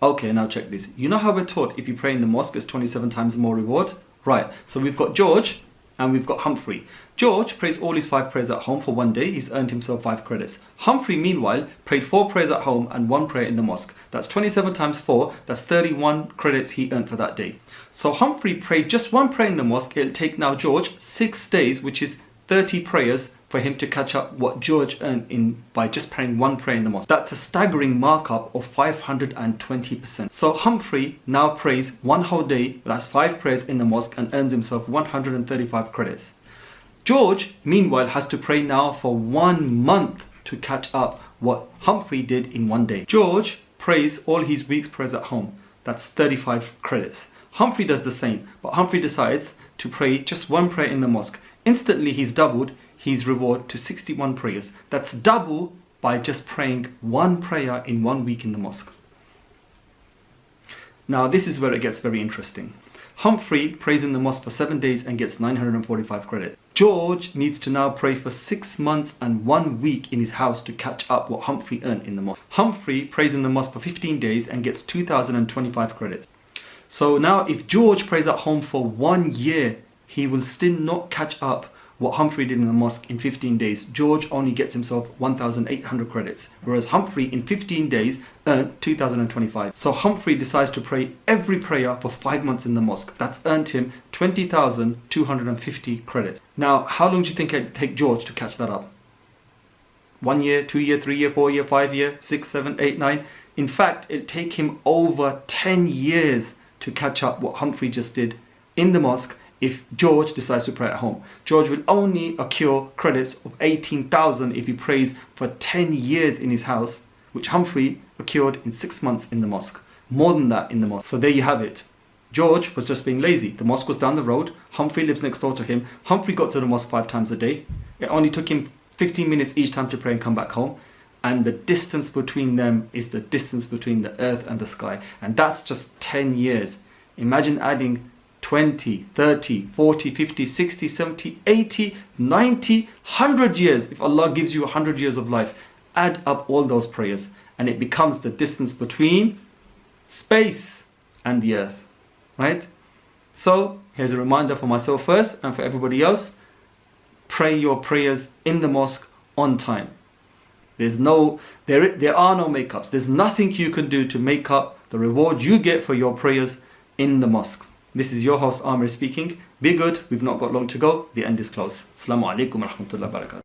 Okay, now check this. You know how we're taught if you pray in the mosque, it's 27 times more reward? Right, so we've got George and we've got Humphrey. George prays all his 5 prayers at home for one day. He's earned himself 5 credits. Humphrey, meanwhile, prayed 4 prayers at home and 1 prayer in the mosque. That's 27 times 4. That's 31 credits he earned for that day. So Humphrey prayed just 1 prayer in the mosque. It'll take now George 6 days, which is 30 prayers, for him to catch up what George earned by just praying 1 prayer in the mosque. That's a staggering markup of 520%. So Humphrey now prays 1 whole day, that's 5 prayers in the mosque, and earns himself 135 credits. George, meanwhile, has to pray now for 1 month to catch up what Humphrey did in 1 day. George prays all his week's prayers at home. That's 35 credits. Humphrey does the same, but Humphrey decides to pray just 1 prayer in the mosque. Instantly, he's doubled his reward to 61 prayers. That's double by just praying 1 prayer in 1 week in the mosque. Now, this is where it gets very interesting. Humphrey prays in the mosque for 7 days and gets 945 credits. George needs to now pray for 6 months and 1 week in his house to catch up what Humphrey earned in the mosque. Humphrey prays in the mosque for 15 days and gets 2025 credits. So now if George prays at home for 1 year, he will still not catch up what Humphrey did in the mosque in 15 days. George only gets himself 1,800 credits, whereas Humphrey in 15 days earned 2,025. So Humphrey decides to pray every prayer for 5 months in the mosque. That's earned him 20,250 credits. Now, how long do you think it'd take George to catch that up? 1 year, 2 year, 3 year, 4 year, 5 year, 6, 7, 8, 9? In fact, it'd take him over 10 years to catch up what Humphrey just did in the mosque if George decides to pray at home. George will only accrue credits of 18,000 if he prays for 10 years in his house, which Humphrey accrued in 6 months in the mosque. More than that in the mosque. So there you have it. George was just being lazy. The mosque was down the road. Humphrey lives next door to him. Humphrey got to the mosque 5 times a day. It only took him 15 minutes each time to pray and come back home. And the distance between them is the distance between the earth and the sky. And that's just 10 years. Imagine adding 20, 30, 40, 50, 60, 70, 80, 90, 100 years. If Allah gives you 100 years of life, add up all those prayers and it becomes the distance between space and the earth, right? So here's a reminder for myself first and for everybody else. Pray your prayers in the mosque on time. There are no makeups. There's nothing you can do to make up the reward you get for your prayers in the mosque. This is your host Ahmir speaking. Be good, we've not got long to go. The end is close. Assalamu alaikum wa rahmatullahi wa barakatuh.